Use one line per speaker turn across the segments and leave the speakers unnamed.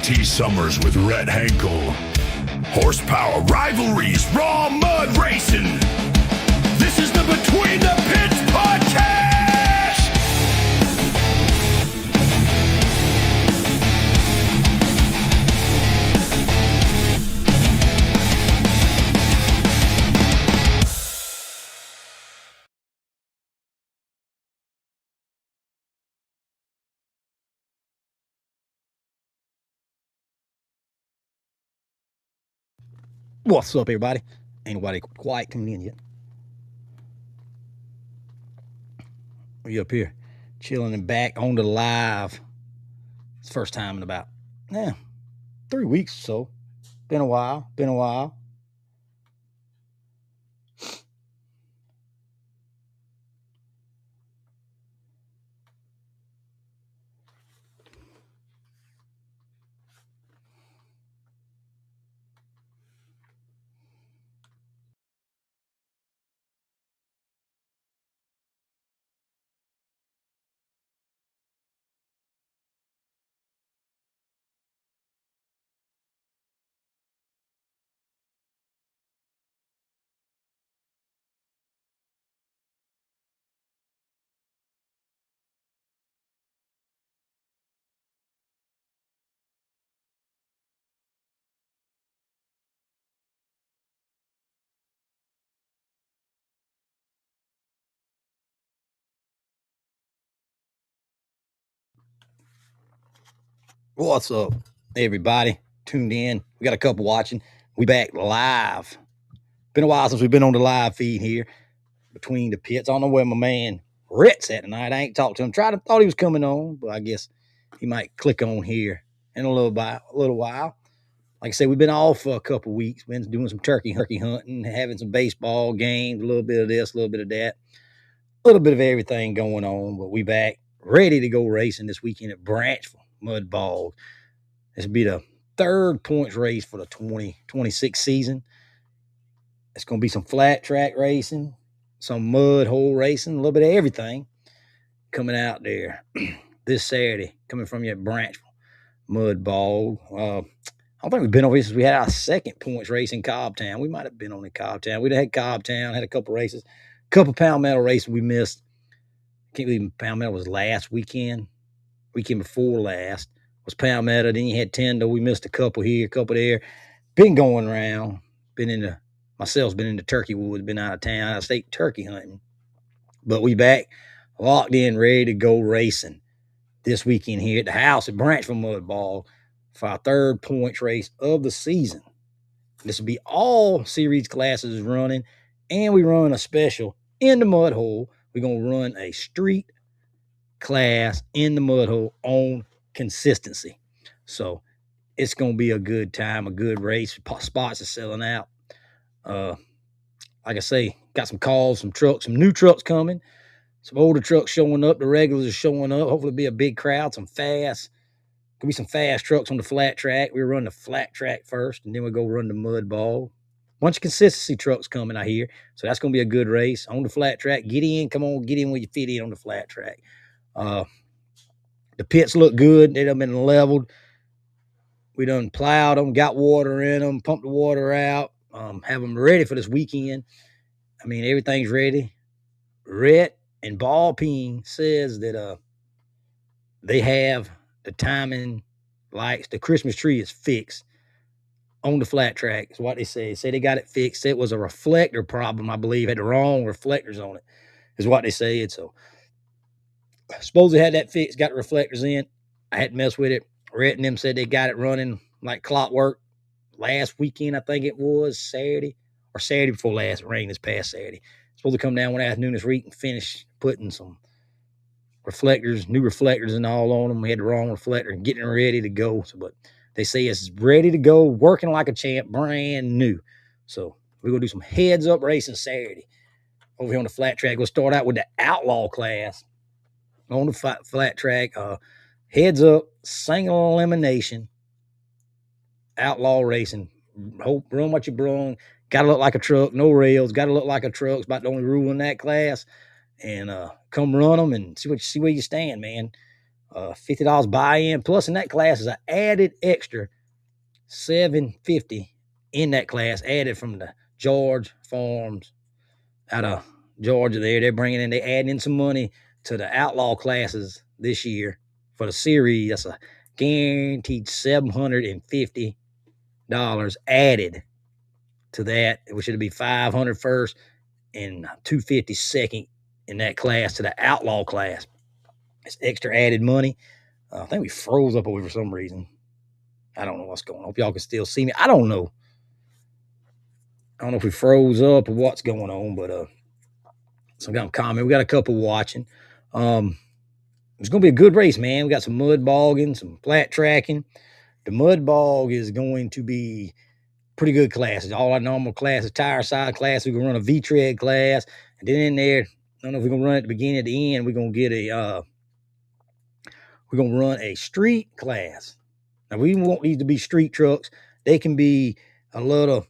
JT Summers with Rhett Henkel. Horsepower, rivalries, raw mud racing. This is the Between the Pits podcast.
What's up, everybody? Ain't nobody quite coming in yet. We up here chilling and back on the live. It's the first time in about 3 weeks or so. Been a while. What's up, everybody? Tuned in. We got a couple watching. We back live. Been a while since we've been on the live feed here. Between the Pits. I don't know where my man Rhett's at tonight. I ain't talked to him. Thought he was coming on, but I guess he might click on here in a little while. Like I said, we've been off for a couple weeks. Been doing some turkey hunting, having some baseball games, a little bit of this, a little bit of that, a little bit of everything going on. But we back ready to go racing this weekend at Branchville Mud Bog. This will be the third points race for the 2026 season. It's going to be some flat track racing, some mud hole racing, a little bit of everything coming out there this Saturday, coming from you at Branchville Mud Bog. I don't think we've been over here since we had our second points race in Cobbtown. We might have been on in Cobbtown. We'd had Cobbtown, had a couple races, a couple pound metal races we missed. Can't believe pound metal was last weekend. Weekend before last was pound metal. Then you had Tendo. We missed a couple here, a couple there. Been going around. Myself's been in the turkey woods, been out of town, out of state turkey hunting. But we back, locked in, ready to go racing this weekend here at the house at Branchville Mud Bog for our third points race of the season. This will be all series classes running, and we run a special in the mud hole. We're going to run a street class in the mud hole on consistency. So it's going to be a good time, a good race. Spots are selling out. Like I say, got some calls, some trucks, some new trucks coming, some older trucks showing up. The regulars are showing up. Hopefully it'll be a big crowd, some fast. Could be some fast trucks on the flat track. We run the flat track first, and then we go run the mud ball. Bunch of consistency trucks coming, I hear. So that's going to be a good race on the flat track. Get in. Come on, get in where you fit in on the flat track. The pits look good. They done been leveled. We done plowed them, got water in them, pumped the water out, have them ready for this weekend. I mean, everything's ready. Rhett and Ball Peen says that they have the timing lights. The Christmas tree is fixed on the flat track, is what they say. Say they got it fixed. It was a reflector problem, I believe. Had the wrong reflectors on it, is what they said. So I suppose they had that fixed, got the reflectors in. I hadn't messed with it. Rhett and them said they got it running like clockwork last weekend. I think it was Saturday before last. It rained this past Saturday. Supposed to come down one afternoon this week and finish putting some reflectors, new reflectors and all on them. We had the wrong reflector and getting ready to go. So, but they say it's ready to go, working like a champ, brand new. So we're going to do some heads up racing Saturday over here on the flat track. We'll start out with the outlaw class on the flat track. Heads up, single elimination, outlaw racing. Run what you brung. Got to look like a truck, no rails. Got to look like a truck. It's about the only rule in that class. And come run them and see where you stand, man. $50 buy-in. Plus, in that class is an added extra $750 in that class, added from the George Farms out of Georgia. They're adding in some money to the outlaw classes this year for the series. That's a guaranteed $750 added to that, which would be $500 first and $250 second in that class to the outlaw class. It's extra added money. I think we froze up over for some reason. I don't know what's going on. Hope y'all can still see me. I don't know. I don't know if we froze up or what's going on, but some kind of comment. We got a couple watching. It's going to be a good race, man. We got some mud bogging, some flat tracking. The mud bog is going to be pretty good classes. All our normal classes, tire side class. We're going to run a V-tread class. And then in there, I don't know if we're going to run at the beginning, at the end, we're going to run a street class. Now, we want these to be street trucks. They can be a Toyota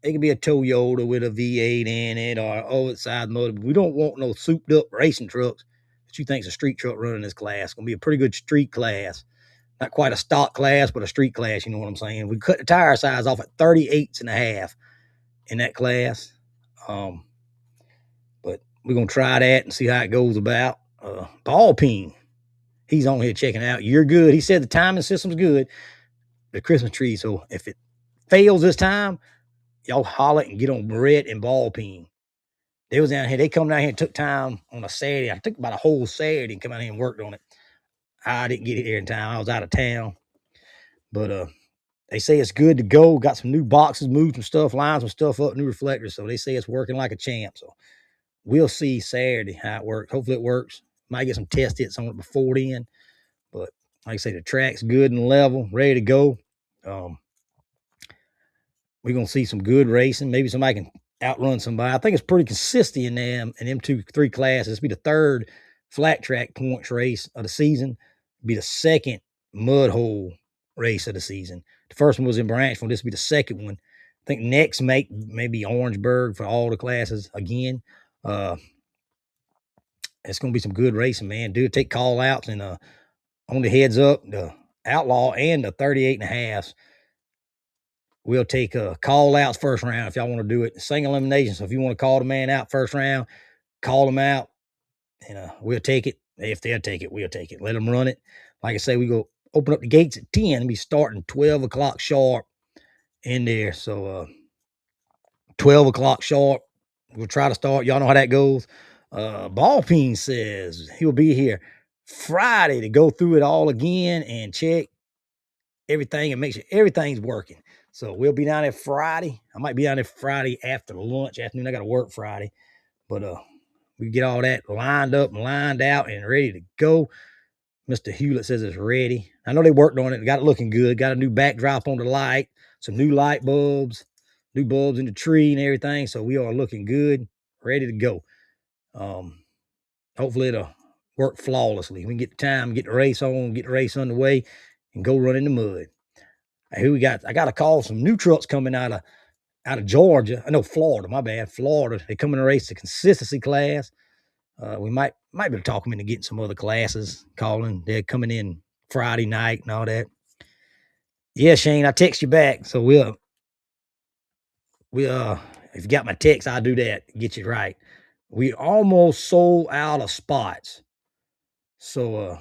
with a V8 in it or outside motor. We don't want no souped up racing trucks that you think's a street truck running this class. It's going to be a pretty good street class. Not quite a stock class, but a street class, you know what I'm saying? We cut the tire size off at 38.5 in that class. But we're going to try that and see how it goes about. Ball Peen, he's on here checking out. You're good. He said the timing system's good. The Christmas tree. So if it fails this time, y'all holler and get on Brett and Ball Peen. They was down here. They come down here and took time on a Saturday. I took about a whole Saturday and come out here and worked on it. I didn't get it there in time. I was out of town. But they say it's good to go. Got some new boxes, moved some stuff, lined some stuff up, new reflectors. So they say it's working like a champ. So we'll see Saturday how it works. Hopefully it works. Might get some test hits on it before then. But like I say, the track's good and level, ready to go. We're going to see some good racing. Maybe somebody can outrun somebody. I think it's pretty consistent in them 2-3 classes. This will be the third flat track points race of the season. It'll be the second mud hole race of the season. The first one was in Branchville. This will be the second one. I think next maybe Orangeburg for all the classes again. It's going to be some good racing, man. Do take call outs and on the heads up, the outlaw and the 38.5s. We'll take call outs first round if y'all want to do it. Single elimination. So if you want to call the man out first round, call them out, and we'll take it. If they'll take it, we'll take it. Let them run it. Like I say, we go open up the gates at 10 and be starting 12 o'clock sharp in there. So 12 o'clock sharp. We'll try to start. Y'all know how that goes. Ball Peen says he will be here Friday to go through it all again and check everything and make sure everything's working. So we'll be down there Friday. I might be down there Friday after lunch, afternoon. I got to work Friday. But we get all that lined up and lined out and ready to go. Mr. Hewlett says it's ready. I know they worked on it. Got it looking good. Got a new backdrop on the light. Some new light bulbs. New bulbs in the tree and everything. So we are looking good. Ready to go. Hopefully it'll work flawlessly. We can get the time, get the race on, get the race underway, and go run in the mud. Who we got? I got to call some new trucks coming out of Georgia. I know Florida. My bad, Florida. They come in to race the consistency class. We might be able to talk them into getting some other classes. Calling. They're coming in Friday night and all that. Yeah, Shane, I text you back. So we'll if you got my text, I'll do that. Get you right. We almost sold out of spots. So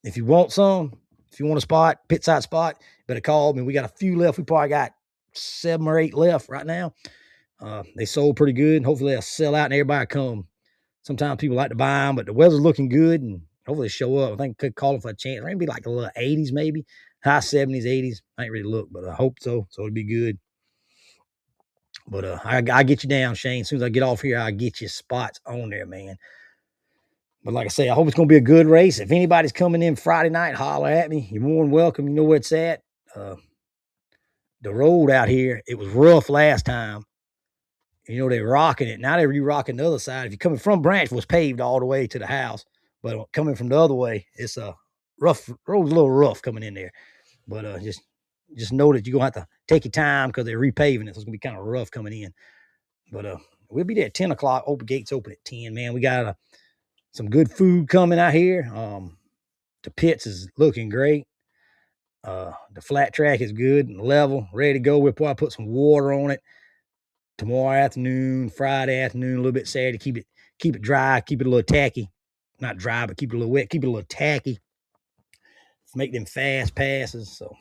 if you want some, if you want a spot, pit side spot, better call me. We got a few left. We probably got 7 or 8 left right now. They sold pretty good. Hopefully they'll sell out and everybody come. Sometimes people like to buy them, but the weather's looking good and hopefully they show up. I think could call them for a chance. Maybe like a little 80s, maybe high 70s, 80s. I ain't really looked, but I hope so. So it'll be good. But I get you down, Shane. As soon as I get off here, I'll get you spots on there, man. But like I say, I hope it's going to be a good race. If anybody's coming in Friday night, holler at me. You're more than welcome. You know where it's at. The road out here, it was rough last time. You know, they're rocking it. Now they're re-rocking the other side. If you're coming from Branchville, it's paved all the way to the house. But coming from the other way, it's a rough road's a little rough coming in there. But just know that you're going to have to take your time because they're repaving it. So it's going to be kind of rough coming in. But we'll be there at 10 o'clock. Gates open at 10, man. We got some good food coming out here. The pits is looking great. The flat track is good and level, ready to go. We'll probably put some water on it tomorrow afternoon, Friday afternoon, a little bit Saturday. Keep it dry, keep it a little tacky. Not dry, but keep it a little wet, keep it a little tacky. Make them fast passes. So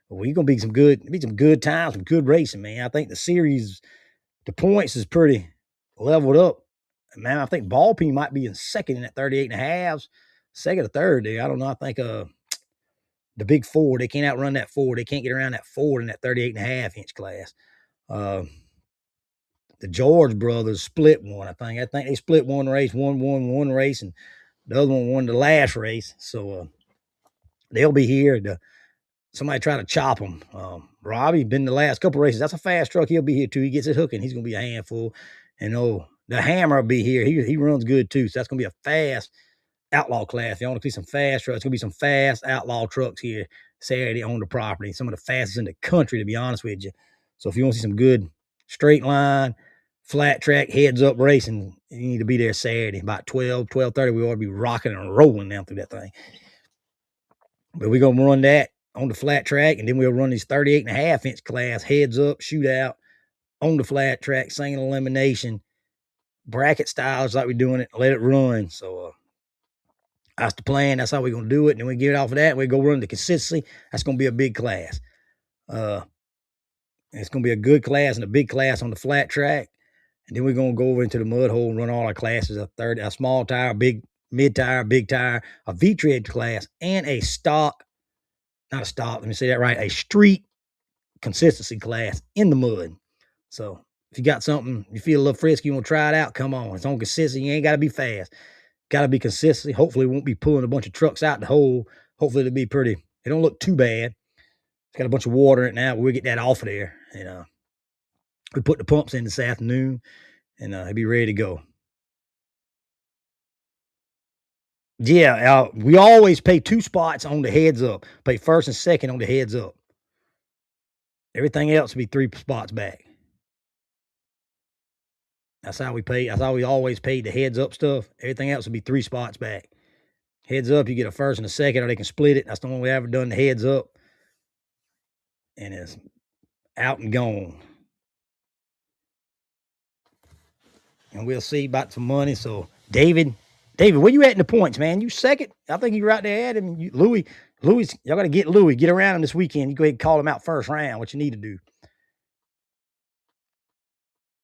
we're gonna be some good times, some good racing, man. I think the series, the points is pretty leveled up. Man, I think Ballpeen might be in second in that 38 and a halves, second or third there. I don't know. I think the big Ford, they can't outrun that Ford. They can't get around that Ford in that 38 and a half inch class. The George brothers split one. I think they split one race, one race, and the other one won the last race. So they'll be here. Somebody try to chop him. Robbie been the last couple races. That's a fast truck. He'll be here too. He gets it hooking. He's gonna be a handful. And the Hammer will be here. He runs good too. So that's gonna be a fast outlaw class. If you want to see some fast trucks, it's gonna be some fast outlaw trucks here Saturday on the property. Some of the fastest in the country, to be honest with you. So if you want to see some good straight line, flat track, heads up racing, you need to be there Saturday about 12:30. We ought to be rocking and rolling down through that thing. But we're gonna run that on the flat track, and then we'll run these 38 and a half inch class, heads up, shootout on the flat track, single elimination, bracket styles like we're doing it, let it run. So that's the plan. That's how we're gonna do it. And then we get it off of that, we go run the consistency. That's gonna be a big class. It's gonna be a good class and a big class on the flat track. And then we're gonna go over into the mud hole and run all our classes: a small tire, big mid tire, big tire, a V-tread class, and a stock. Not a stock, let me say that right, a street consistency class in the mud. So if you got something, you feel a little frisky, you want to try it out, come on. It's on consistency. You ain't got to be fast. Got to be consistent. Hopefully, we won't be pulling a bunch of trucks out the hole. Hopefully, it'll be pretty. It don't look too bad. It's got a bunch of water in it now. But we'll get that off of there. And we put the pumps in this afternoon, and it'll be ready to go. Yeah, we always pay 2 spots on the heads up. Pay first and second on the heads up. Everything else will be 3 spots back. That's how we pay. That's how we always paid the heads up stuff. Everything else will be 3 spots back. Heads up, you get a first and a second, or they can split it. That's the only way I've ever done the heads up. And it's out and gone. And we'll see about some money. So David, where you at in the points, man? You second? I think you're right there at him. Louis, y'all got to get Louis. Get around him this weekend. You go ahead and call him out first round. What you need to do.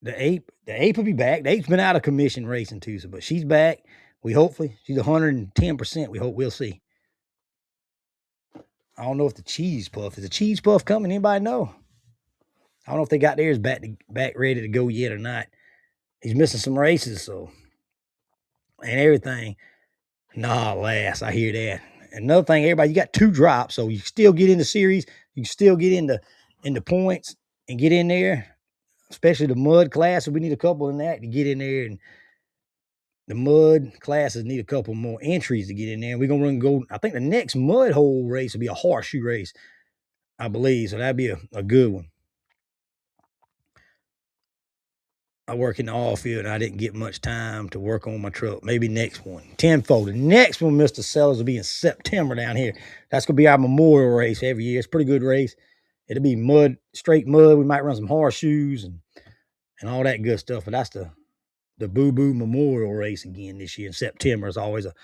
The ape will be back. The ape's been out of commission racing too, but she's back. She's 110%. We'll see. I don't know if the cheese puff is a cheese puff coming. Anybody know? I don't know if they got theirs back ready to go yet or not. He's missing some races, so and everything. Nah, last I hear that. Another thing, everybody, you got 2 drops, so you still get in the series. You still get into points and get in there. Especially the mud classes, we need a couple in that to get in there, and the mud classes need a couple more entries to get in there. We're gonna go. I think the next mud hole race will be a horseshoe race, I believe. So that'd be a good one. I work in the oil field, and I didn't get much time to work on my truck. Maybe next one, tenfold. The next one, Mr. Sellers, will be in September down here. That's gonna be our memorial race every year. It's a pretty good race. It'll be mud, straight mud. We might run some horseshoes and all that good stuff. But that's the Boo Boo Memorial Race again this year in September. It's always a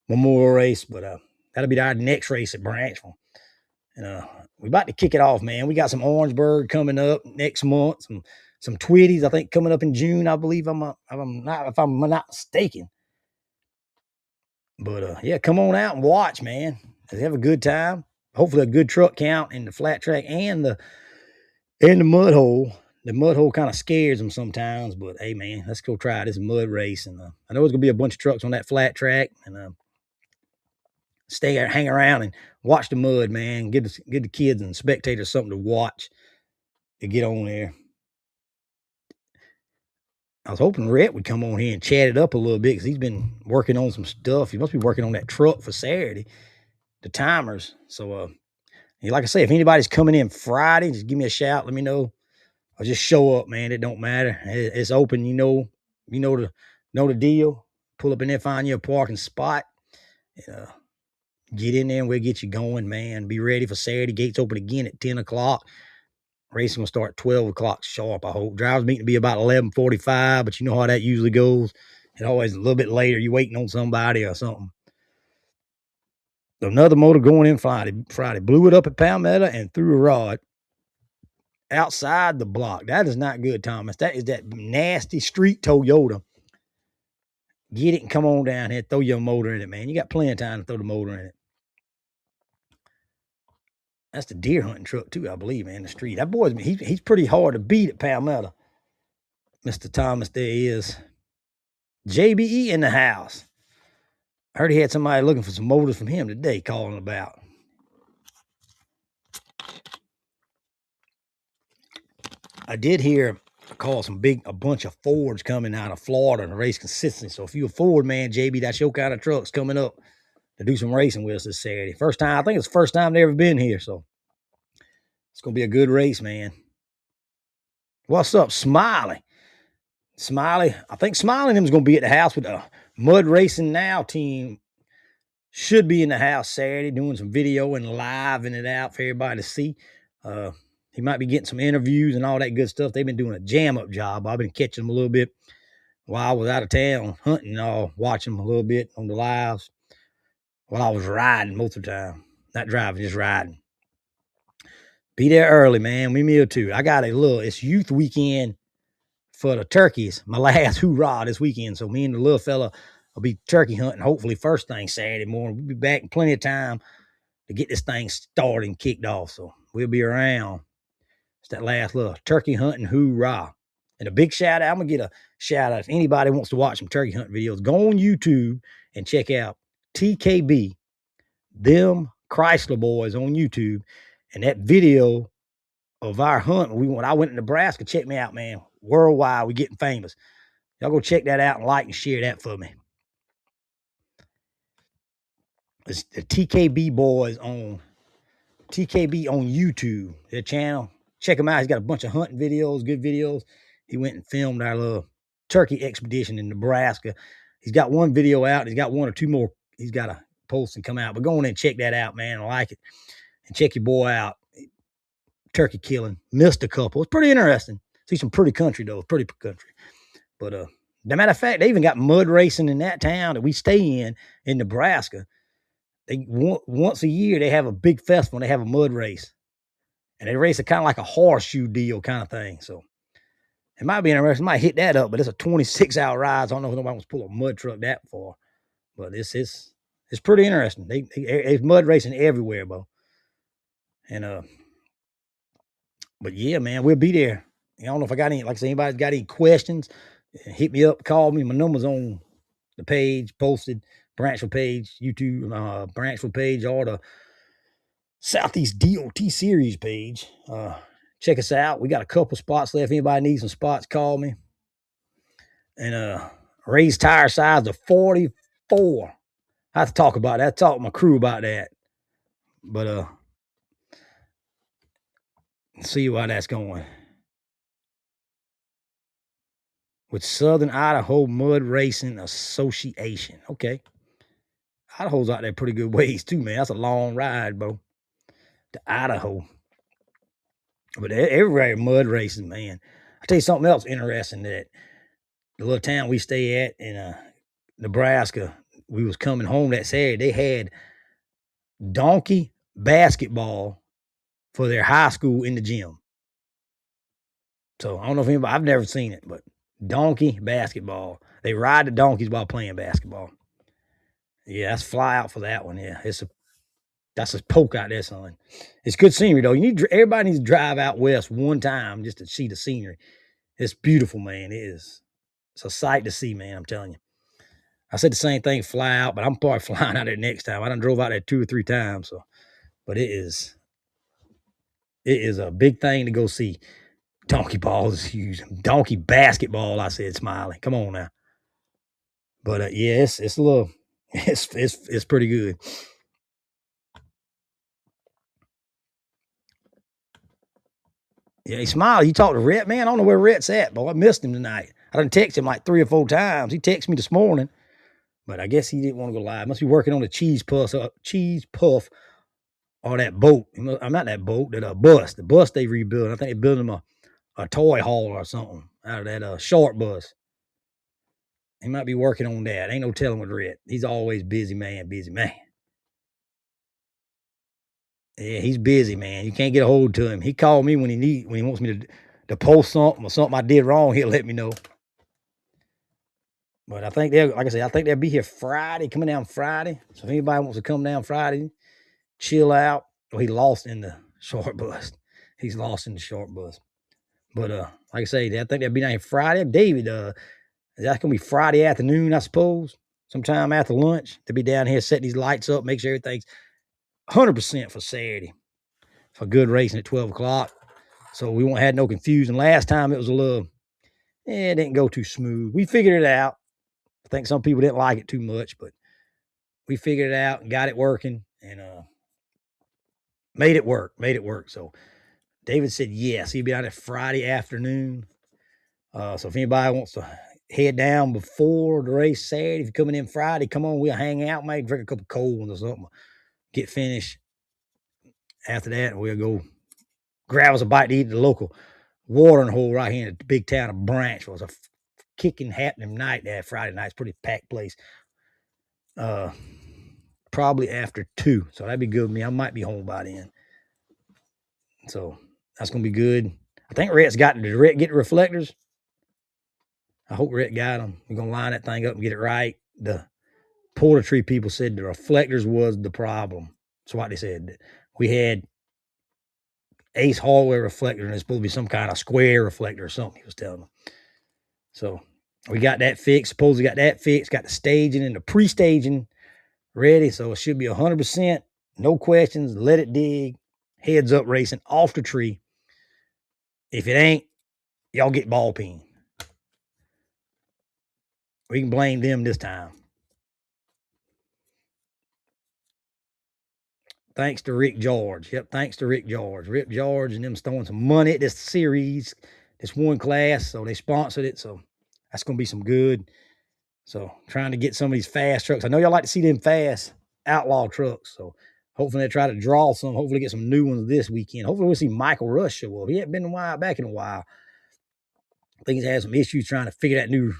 memorial race, but that'll be our next race at Branchville. And we're about to kick it off, man. We got some Orangeburg coming up next month. Some Twitties, I think, coming up in June. I believe if I'm not mistaken. But yeah, come on out and watch, man. Have a good time. Hopefully, a good truck count in the flat track and the mud hole. The mud hole kind of scares them sometimes, but hey, man, let's go try this mud race. And I know there's gonna be a bunch of trucks on that flat track, and stay there, hang around, and watch the mud, man. Give the kids and spectators something to watch to get on there. I was hoping Rhett would come on here and chat it up a little bit because he's been working on some stuff. He must be working on that truck for Saturday, the timers. So, like I say, if anybody's coming in Friday, just give me a shout. Let me know. Or just show up, man. It don't matter. It's open. You know the deal. Pull up in there, find you a parking spot. Get in there and we'll get you going, man. Be ready for Saturday. Gates open again at 10 o'clock. Racing will start 12 o'clock sharp, I hope. Drivers meeting to be about 11:45, but you know how that usually goes. It always a little bit later. You're waiting on somebody or something. Another motor going in Friday. Blew it up at Palmetto and threw a rod outside the block. That is not good, Thomas. That is that nasty street Toyota. Get it and come on down here. Throw your motor in it, man. You got plenty of time to throw the motor in it. That's the deer hunting truck, too, I believe, man, the street. That boy's, he's pretty hard to beat at Palmetto. Mr. Thomas, there is. JBE in the house. I heard he had somebody looking for some motors from him today calling about. I did hear a call a bunch of Fords coming out of Florida and race consistency. So if you're a Ford man, JB, that's your kind of trucks coming up to do some racing with us this Saturday. First time, I think it's the first time they've ever been here. So it's going to be a good race, man. What's up, Smiley? Smiley, I think Smiley and him's going to be at the house with the Mud Racing Now team. Should be in the house Saturday doing some video and living it out for everybody to see. He might be getting some interviews and all that good stuff. They've been doing a jam-up job. I've been catching them a little bit while I was out of town hunting and all, watching them a little bit on the lives while I was riding most of the time. Not driving, just riding. Be there early, man. We meal too. I got it's youth weekend for the turkeys. My last hoorah this weekend. So me and the little fella will be turkey hunting, hopefully first thing Saturday morning. We'll be back in plenty of time to get this thing started and kicked off. So we'll be around. It's that last little turkey hunting hoorah. And a big shout out. I'm going to get a shout out. If anybody wants to watch some turkey hunting videos, go on YouTube and check out TKB, them Chrysler boys on YouTube. And that video of our hunt, when I went to Nebraska, check me out, man. Worldwide, we're getting famous. Y'all go check that out and like and share that for me. It's the TKB boys on YouTube, their channel. Check him out. He's got a bunch of hunting videos, good videos. He went and filmed our little turkey expedition in Nebraska. He's got one video out. He's got one or two more. He's got a post and come out. But go on and check that out, man. I like it. And check your boy out. Turkey killing. Missed a couple. It's pretty interesting. See some pretty country, though. Pretty country. But as a matter of fact, they even got mud racing in that town that we stay in Nebraska. They once a year, they have a big festival and they have a mud race. And they race it kind of like a horseshoe deal kind of thing. So it might be interesting. Might hit that up, but it's a 26-hour ride. So I don't know if nobody wants to pull a mud truck that far. But it's pretty interesting. It's mud racing everywhere, bro. And but yeah, man, we'll be there. I don't know if I got any, like I said, anybody's got any questions, hit me up, call me. My number's on the page, posted, Branchville page, YouTube, Branchville page, or the Southeast DOT series page. Check us out. We got a couple spots left. Anybody needs some spots, call me. And raised tire size of 44. I have to talk about that. Talk to my crew about that. But see why that's going. With Southern Idaho Mud Racing Association. Okay. Idaho's out there pretty good ways too, man. That's a long ride, bro. To Idaho. But everywhere mud racing, man. I'll tell you something else interesting, that the little town we stay at in Nebraska, we was coming home that Saturday. They had donkey basketball for their high school in the gym. So I don't know if anybody, I've never seen it, but donkey basketball. They ride the donkeys while playing basketball. Yeah, that's fly out for that one. Yeah, that's a poke out there, son. It's good scenery though. Everybody needs to drive out west one time just to see the scenery. It's beautiful, man. It is. It's a sight to see, man. I'm telling you. I said the same thing, fly out, but I'm probably flying out there next time. I done drove out there 2 or 3 times, so. But it is a big thing to go see. Donkey ball is huge. Donkey basketball, I said, smiling. Come on now. But yeah, it's a little, it's pretty good. Yeah, he smiled. You talked to Rhett, man. I don't know where Rhett's at, but I missed him tonight. I done text him like 3 or 4 times. He texted me this morning, But I guess he didn't want to go live. Must be working on the cheese puff or that boat. I'm not that boat, that bus. The bus they rebuilt. I think they're building him a toy hall or something out of that short bus. He might be working on that. Ain't no telling with Rhett. He's always busy man. Yeah, he's busy, man. You can't get a hold to him. He called me when he wants me to post something or something I did wrong. He'll let me know. But I think like I said, I think they'll be here Friday, coming down Friday. So if anybody wants to come down Friday, chill out. Well, he lost in the short bus. He's lost in the short bus. But like I say, I think they'll be down here Friday. David, that's gonna be Friday afternoon, I suppose. Sometime after lunch. They'll be down here setting these lights up, make sure everything's 100% for Saturday. For good racing at 12 o'clock. So we won't have no confusion. Last time it was a little, it didn't go too smooth. We figured it out. I think some people didn't like it too much, but we figured it out and got it working and made it work. So David said yes, he'll be out there Friday afternoon. So if anybody wants to head down before the race Saturday, if you're coming in Friday, come on, we'll hang out, maybe drink a couple cold ones or something. Get finished. After that, we'll go grab us a bite to eat at the local watering hole right here in the big town of Branchville. It's a kicking happening night there Friday night. It's a pretty packed place. Probably after 2. So that'd be good with me. I might be home by then. So that's gonna be good. I think Rhett's got to get the reflectors. I hope Rhett got them. We're gonna line that thing up and get it right. The Porter Tree people said the reflectors was the problem. That's what they said. We had Ace hallway reflector, and it's supposed to be some kind of square reflector or something, he was telling them. So we got that fixed. Supposedly got that fixed. Got the staging and the pre-staging ready. So it should be 100%. No questions. Let it dig. Heads up racing off the tree. If it ain't, y'all get ball peen. We can blame them this time. Thanks to Rick George. Yep, thanks to Rick George. Rick George and them throwing some money at this series, this one class. So they sponsored it. So that's going to be some good. So trying to get some of these fast trucks. I know y'all like to see them fast outlaw trucks. So hopefully they try to draw some. Hopefully get some new ones this weekend. Hopefully we'll see Michael Rush show up. He hadn't been back in a while. I think he's had some issues trying to figure that new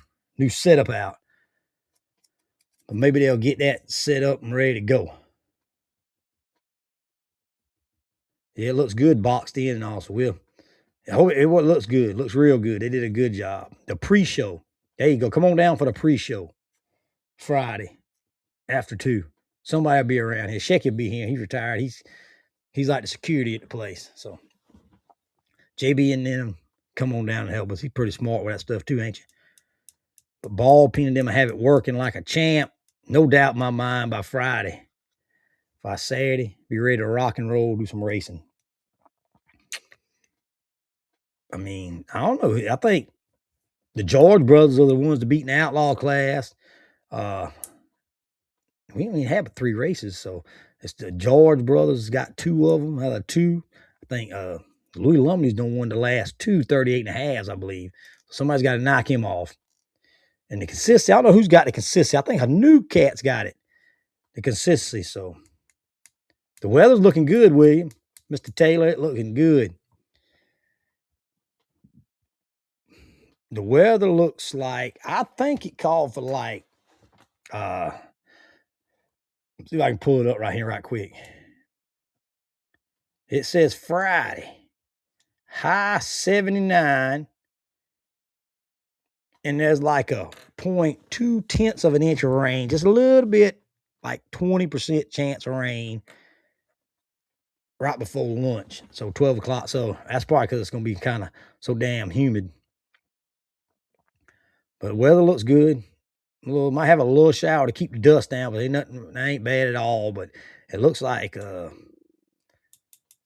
setup out. But maybe they'll get that set up and ready to go. Yeah, it looks good boxed in and all. So I hope it looks good. It looks real good. They did a good job. The pre-show. There you go. Come on down for the pre-show. Friday after 2. Somebody will be around here. Shecky will be here. He's retired. He's like the security at the place. So JB and them come on down and help us. He's pretty smart with that stuff too, ain't you? But ball peening them, I have it working like a champ. No doubt in my mind by Friday. By Saturday, be ready to rock and roll, do some racing. I mean, I don't know. I think the George brothers are the ones to beat in the outlaw class. We only have 3 races, so it's the George brothers got 2 of them. Out of 2, I think Louis Lumley's done won the last 2 38 and a halves, I believe. Somebody's got to knock him off. And the consistency, I don't know who's got the consistency. I think a new cat's got it. The consistency. So the weather's looking good, William. Mr. Taylor, looking good. The weather looks like, I think it called for like, see if I can pull it up right here right quick. It says Friday, high 79, and there's like a 0.2 of an inch of rain, just a little bit, like 20% chance of rain right before lunch. So 12 o'clock. So that's probably because it's going to be kind of so damn humid. But the weather looks good. Might have a little shower to keep the dust down, but they ain't bad at all. But it looks like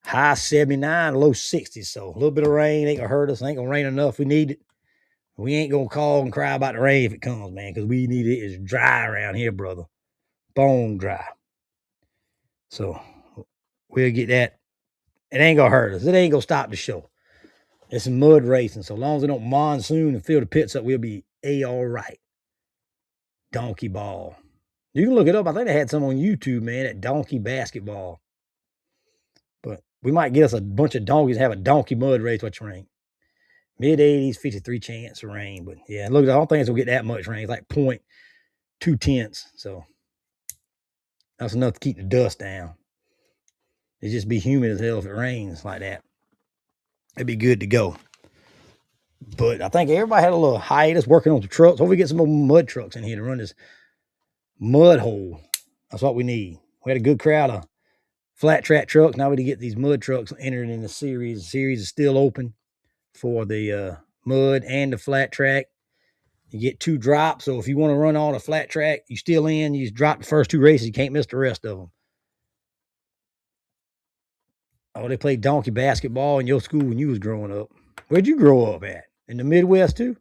high 79, low 60s. So a little bit of rain ain't gonna hurt us. Ain't gonna rain enough. We need it. We ain't gonna call and cry about the rain if it comes, man, because we need it. It's dry around here, brother. Bone dry. So we'll get that. It ain't gonna hurt us. It ain't gonna stop the show. It's mud racing. So long as it don't monsoon and fill the pits up, we'll be all right. Donkey ball. You can look it up. I think they had some on YouTube, man, at Donkey Basketball. But we might get us a bunch of donkeys and have a donkey mud race which rain. Mid-80s, 53 chance of rain. But yeah, look, I don't think it's going to get that much rain. It's like 0.2. So that's enough to keep the dust down. It'd just be humid as hell if it rains like that. It'd be good to go. But I think everybody had a little hiatus working on the trucks. Hopefully we get some more mud trucks in here to run this mud hole. That's what we need. We had a good crowd of flat track trucks. Now we need to get these mud trucks entered in the series. The series is still open for the mud and the flat track. You get 2 drops. So if you want to run all the flat track, you still in. You just drop the first 2 races. You can't miss the rest of them. Oh, they played donkey basketball in your school when you was growing up. Where'd you grow up at? In the Midwest too?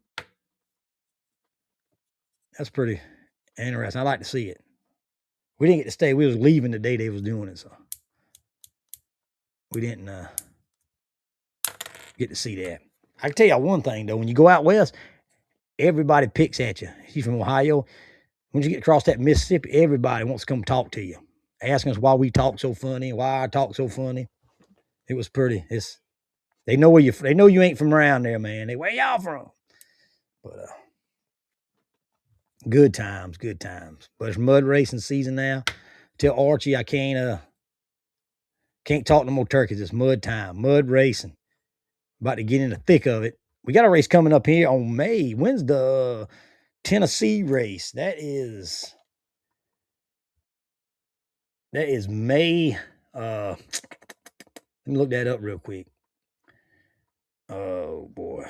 That's pretty interesting. I like to see it. We didn't get to stay. We was leaving the day they was doing it, so we didn't get to see that. I can tell you one thing though: when you go out west, everybody picks at you. You're from Ohio. When you get across that Mississippi, everybody wants to come talk to you, asking us why we talk so funny, why I talk so funny. It was pretty. They know where they know you ain't from around there, man. Where y'all from? But good times, good times. But it's mud racing season now. Tell Archie I can't talk no more turkeys. It's mud time, mud racing. About to get in the thick of it. We got a race coming up here on May. When's the Tennessee race? That is May. Let me look that up real quick. Oh boy.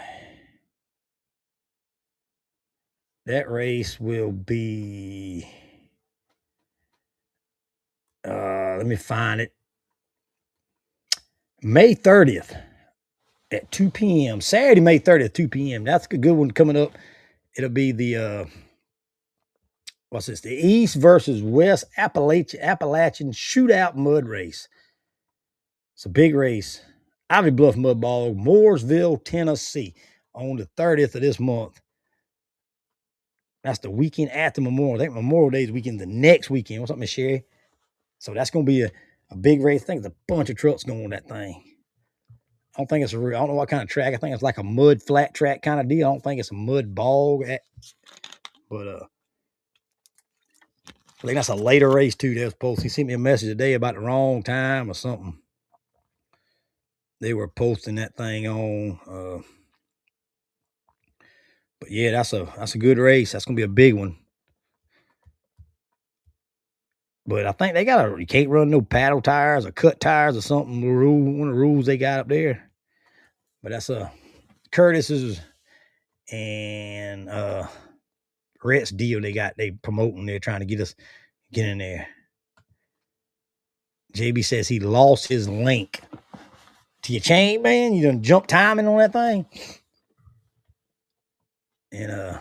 That race will be let me find it. May 30th at 2 p.m. Saturday, May 30th, 2 p.m. That's a good one coming up. It'll be the what's this? The East versus West Appalachian Shootout Mud Race. It's a big race. Ivy Bluff Mud Bog, Mooresville, Tennessee, on the 30th of this month. That's the weekend after Memorial. I think Memorial Day is weekend the next weekend. What's up, Miss Sherry? So that's going to be a big race. I think there's a bunch of trucks going on that thing. I don't think it's I don't know what kind of track. I think it's like a mud flat track kind of deal. I don't think it's a mud bog. But I think that's a later race too. They was posting. He sent me a message today about the wrong time or something. They were posting that thing on. But yeah, that's a good race. That's gonna be a big one. But I think they you can't run no paddle tires or cut tires or something. One of the rules they got up there. But that's Curtis's and Rhett's deal they promoting. They're trying to get in there. JB says he lost his link to your chain, man. You done jump timing on that thing. And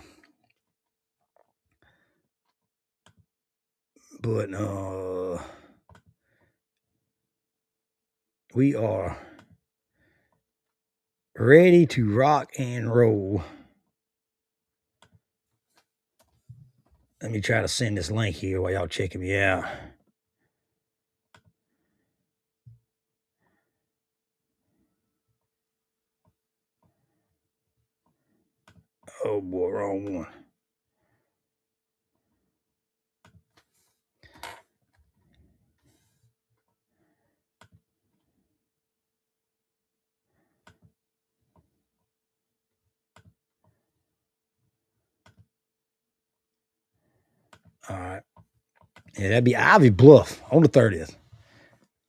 but we are ready to rock and roll. Let me try to send this link here while y'all checking me out. Oh boy, wrong one. All right. Yeah, that'd be Ivy Bluff on the 30th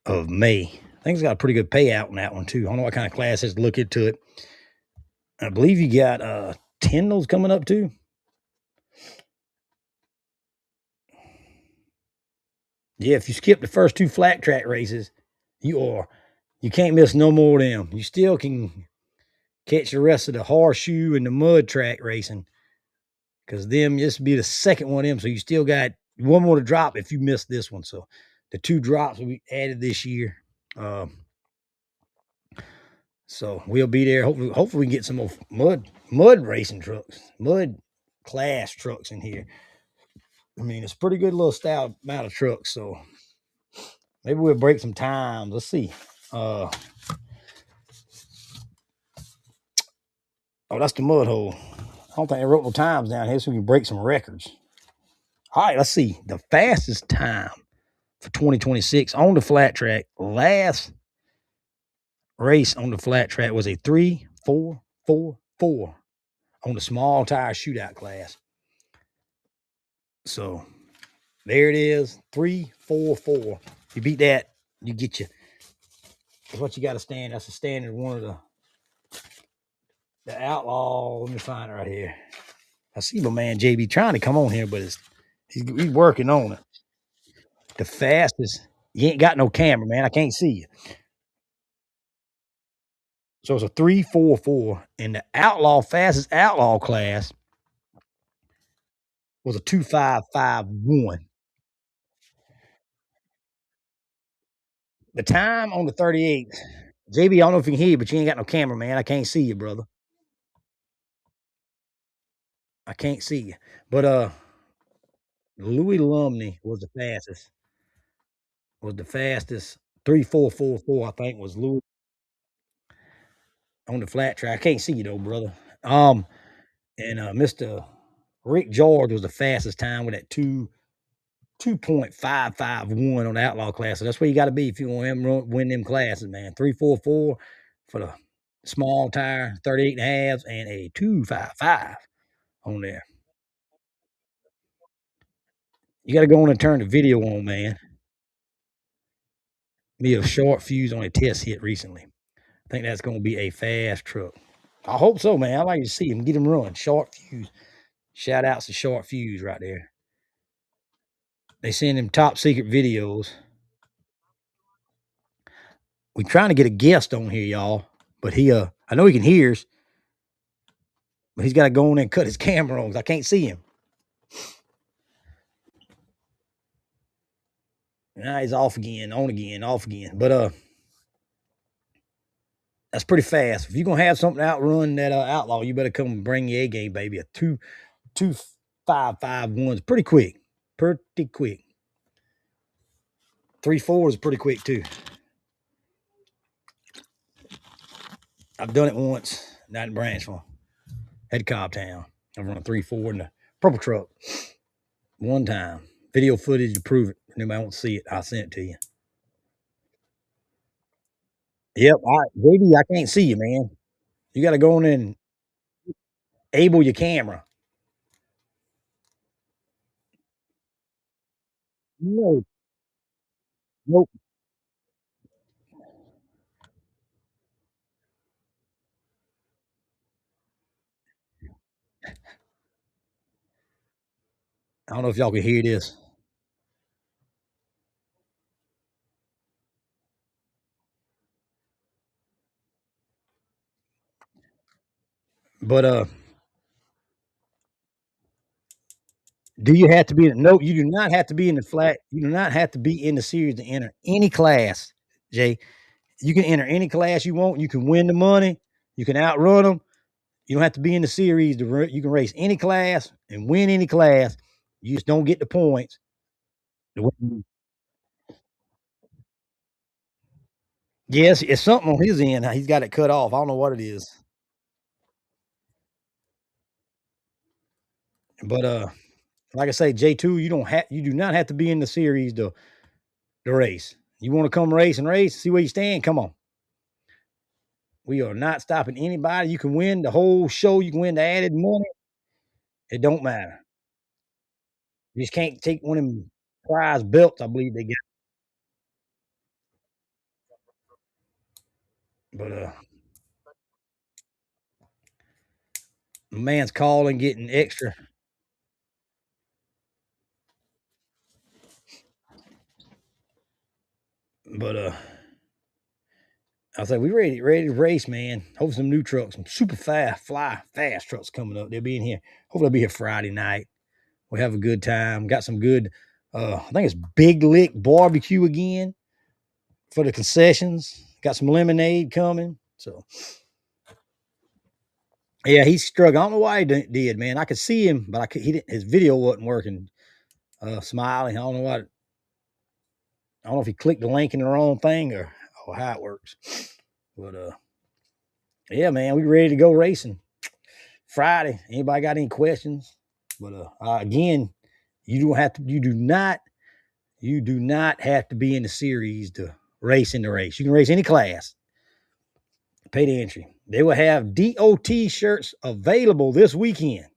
of May. I think it's got a pretty good payout on that one too. I don't know what kind of class is to look into it. I believe you got Tyndall's coming up too. Yeah, if you skip the first 2 flat track races, you can't miss no more of them. You still can catch the rest of the horseshoe and the mud track racing. Because this will be the second one of them. So you still got one more to drop if you miss this one. So the 2 drops will be added this year. So we'll be there. Hopefully we can get some more mud racing trucks, mud class trucks in here. I mean, it's a pretty good little style amount of trucks. So maybe we'll break some times. Let's see. Oh, that's the mud hole. I don't think they wrote no times down here, so we can break some records. All right, let's see. The fastest time for 2026 on the flat track. Last race on the flat track was a 3.444 on the small tire shootout class. So there it is, 3.44. If you beat that, you get you. That's what you got to stand. That's the standard one of the outlaw. Let me find it right here. I see my man JB trying to come on here, but he's working on it. The fastest. You ain't got no camera, man. I can't see you. So it's a 3.44, and the fastest outlaw class was a 2.551. The time on the 38, JB, I don't know if you can hear you, but you ain't got no camera, man. I can't see you, brother. I can't see you. But Louis Lumley was the fastest. Was the fastest 3.444, I think, was Louis on the flat track. I can't see you though, brother. And Mr. Rick George was the fastest time with that 2.551 on the outlaw class. So that's where you got to be if you want to win them classes, man. 3.44 for the small tire, 38 and a half, and a 2.55 on there. You got to go in and turn the video on, man. Me a short fuse on a test hit recently. I think that's going to be a fast truck. I hope so, man. I like to see him get him run. Short fuse. Shout outs to short fuse right there. They send him top secret videos. We're trying to get a guest on here, y'all. But I know he can hear us, but he's got to go in and cut his camera on. I can't see him. Now he's off again, on again, off again. But that's pretty fast. If you're gonna have something outrun that outlaw, you better come and bring your A game, baby. A 2.551's pretty quick. Pretty quick. 3.4 is pretty quick too. I've done it once, not in Branchville. At Cobbtown. I've run a 3.4 in the purple truck. One time. Video footage to prove it. If anybody wants to see it, I'll send it to you. Yep. All right. Baby, I can't see you, man. You got to go in and able your camera. No. Nope. I don't know if y'all can hear this. But do you have to be no, you do not have to be in the flat. You do not have to be in the series to enter any class, Jay. You can enter any class you want. You can win the money. You can outrun them. You don't have to be in the series you can race any class and win any class. You just don't get the points. Yes, it's something on his end. He's got it cut off. I don't know what it is. But like I say, J2, you do not have to be in the series to race. You want to come race and race, see where you stand, come on. We are not stopping anybody. You can win the whole show, you can win the added money. It don't matter. You just can't take one of them prize belts, I believe they get. But the man's calling, getting extra. But I say we ready to race, man. Hopefully some new trucks, some super fast trucks coming up. They'll be in here. Hopefully they'll be here Friday night. We'll have a good time. Got some good I think it's Big Lick barbecue again for the concessions. Got some lemonade coming. So yeah, he's struggling. I don't know why he did, man. I could see him, but he didn't, his video wasn't working. Smiley. I don't know what. I don't know if he clicked the link in the wrong thing or how it works. But yeah, man, we ready to go racing Friday. Anybody got any questions? But again, you do not have to be in the series to race in the race. You can race any class. Pay the entry. They will have DOT shirts available this weekend.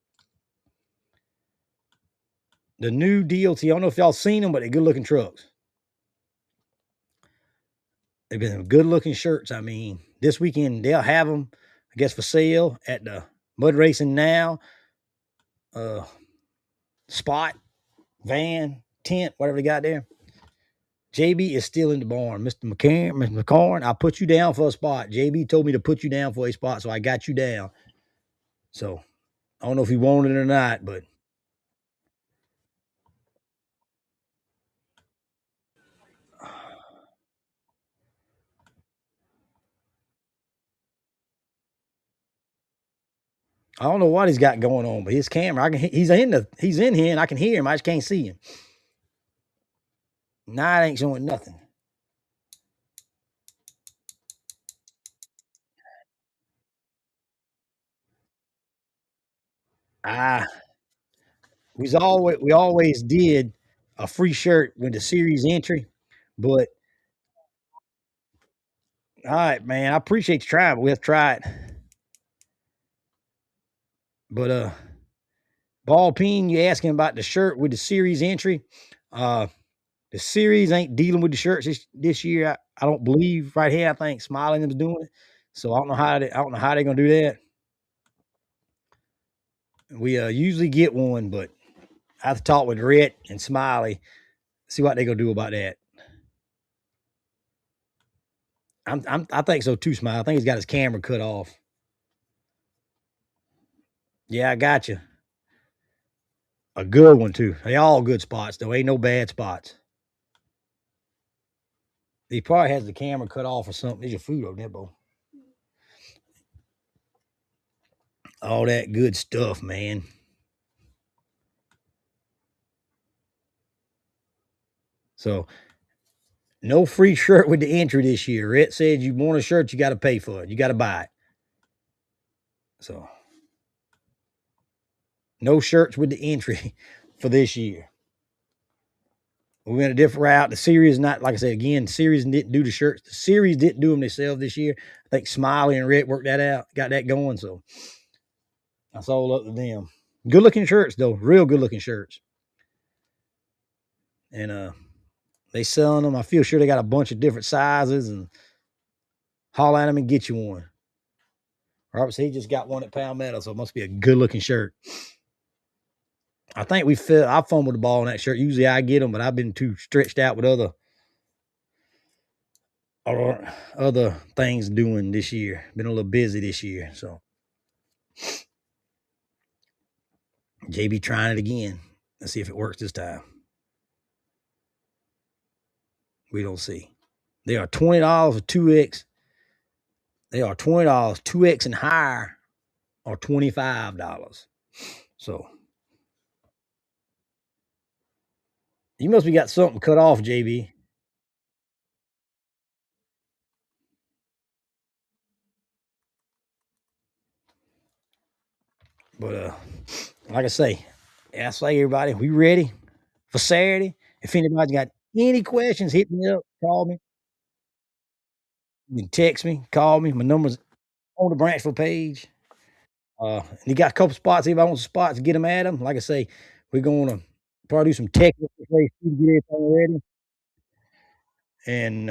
The new DOT. I don't know if y'all seen them, but they're good looking trucks. They've been good looking shirts. I mean, this weekend they'll have them, I guess, for sale at the Mud Racing Now spot, van, tent, whatever they got there. JB is still in the barn. Mr. McCarn, I'll put you down for a spot. JB told me to put you down for a spot, so I got you down. So I don't know if he wanted it or not, but I don't know what he's got going on. But his camera, he's in here, and I can hear him. I just can't see him. Nah, it ain't showing nothing. Ah, we always did a free shirt with the series entry, but all right, man, I appreciate you trying. But we'll try it. But Ball Peen, you asking about the shirt with the series entry? The series ain't dealing with the shirts this year. I don't believe right here. I think Smiling is doing it. So I don't know how they're gonna do that. We usually get one, but I have to talk with Rhett and Smiley, see what they gonna do about that. I think so too, Smiley. I think he's got his camera cut off. Yeah, I got you. A good one too. They all good spots though. Ain't no bad spots. He probably has the camera cut off or something. There's your food over there, Bo. All that good stuff, man. So no free shirt with the entry this year. Rhett said you want a shirt, you got to pay for it. You got to buy it. So no shirts with the entry for this year. We went a different route. The series, not like I said again, the series didn't do the shirts. The series didn't do them themselves this year. I think Smiley and Rhett worked that out, got that going. So that's all up to them. Good looking shirts though, real good looking shirts. And they selling them. I feel sure they got a bunch of different sizes, and holler at them and get you one. Robert said he just got one at Palmetto, so it must be a good looking shirt. I think I fumbled the ball in that shirt. Usually I get them, but I've been too stretched out with other things doing this year. Been a little busy this year. So JB trying it again. Let's see if it works this time. We don't see. They are $20 for 2X. They are $20. 2X and higher are $25. So you must be got something cut off, JB. But like I say, everybody, we ready for Saturday. If anybody's got any questions, hit me up, call me. You can text me, call me. My number's on the Branchville page. And you got a couple spots. Anybody wants spots, get them at them. Like I say, we're going to probably do some technical race to get everything ready. And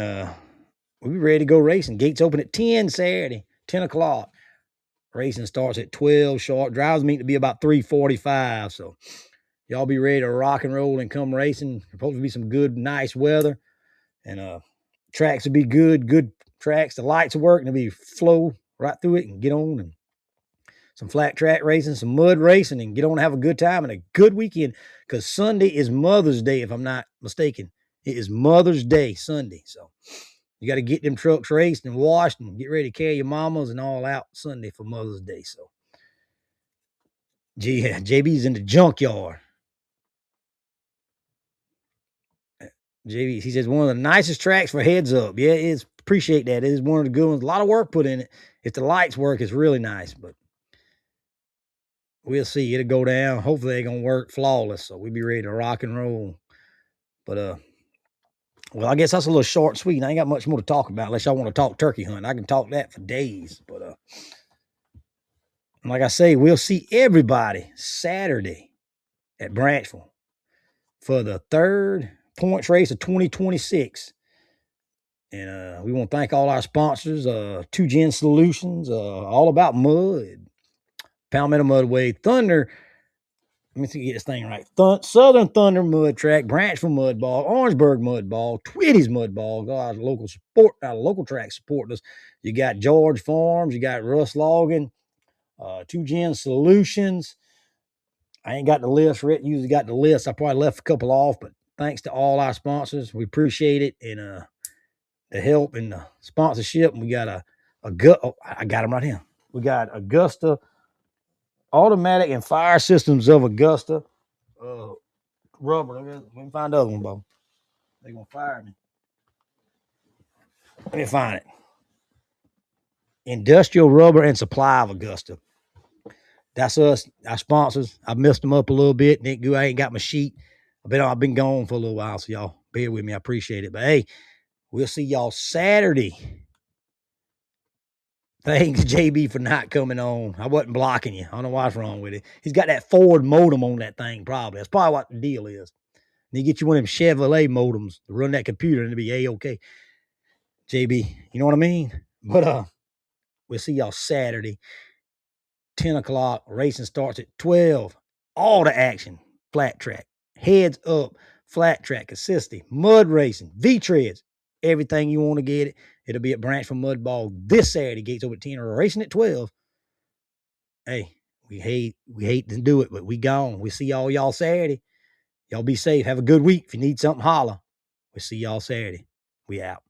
we're ready to go racing. Gates open at 10 Saturday, 10 o'clock. Racing starts at 12 sharp. Drives meet to be about 3:45. So y'all be ready to rock and roll and come racing. Supposed to be some good, nice weather. And tracks will be good tracks. The lights will work and it'll be flow right through it and get on and some flat track racing, some mud racing, and get on and have a good time and a good weekend. Because Sunday is Mother's Day, if I'm not mistaken. It is Mother's Day Sunday. So you got to get them trucks raced and washed and get ready to carry your mamas and all out Sunday for Mother's Day. So JB's in the junkyard. JB, he says one of the nicest tracks for heads up. Yeah, it is. Appreciate that. It is one of the good ones. A lot of work put in it. If the lights work, it's really nice, but we'll see. It'll go down. Hopefully they're gonna work flawless. So we'll be ready to rock and roll. But well, I guess that's a little short and sweet. I ain't got much more to talk about unless y'all want to talk turkey hunting. I can talk that for days. But like I say, we'll see everybody Saturday at Branchville for the third points race of 2026. And we want to thank all our sponsors, 2Gen Solutions, All About Mud, Palmetto Mudway, Thunder. Let me see, get this thing right. Southern Thunder Mud Track, Branchville Mud Bog, Orangeburg Mud Bog, Twitty's Mud Bog. Our local track supporting us. You got George Farms, you got Russ Logging, 2Gen Solutions. I ain't got the list. Rick usually got the list. I probably left a couple off, but thanks to all our sponsors. We appreciate it. And the help and the sponsorship. We got I got them right here. We got Augusta Automatic and Fire Systems of Augusta. Rubber. Let me find the other one, Bo. They're gonna fire me. Let me find it. Industrial Rubber and Supply of Augusta. That's us, our sponsors. I messed them up a little bit. I ain't got my sheet. I've been gone for a little while, so y'all bear with me. I appreciate it. But hey, we'll see y'all Saturday. Thanks, JB, for not coming on. I wasn't blocking you. I don't know what's wrong with it. He's got that Ford modem on that thing, probably. That's probably what the deal is. And you get you one of them Chevrolet modems to run that computer and it'll be A-OK. JB, you know what I mean? But we'll see y'all Saturday, 10 o'clock. Racing starts at 12. All the action, flat track, heads up, flat track, assisting, mud racing, V-treads, everything you want to get it. It'll be at Branchville Mud Bog this Saturday. Gates over at 10. We're racing at 12. Hey, we hate to do it, but we gone. We'll see y'all Saturday. Y'all be safe. Have a good week. If you need something, holler. We'll see y'all Saturday. We out.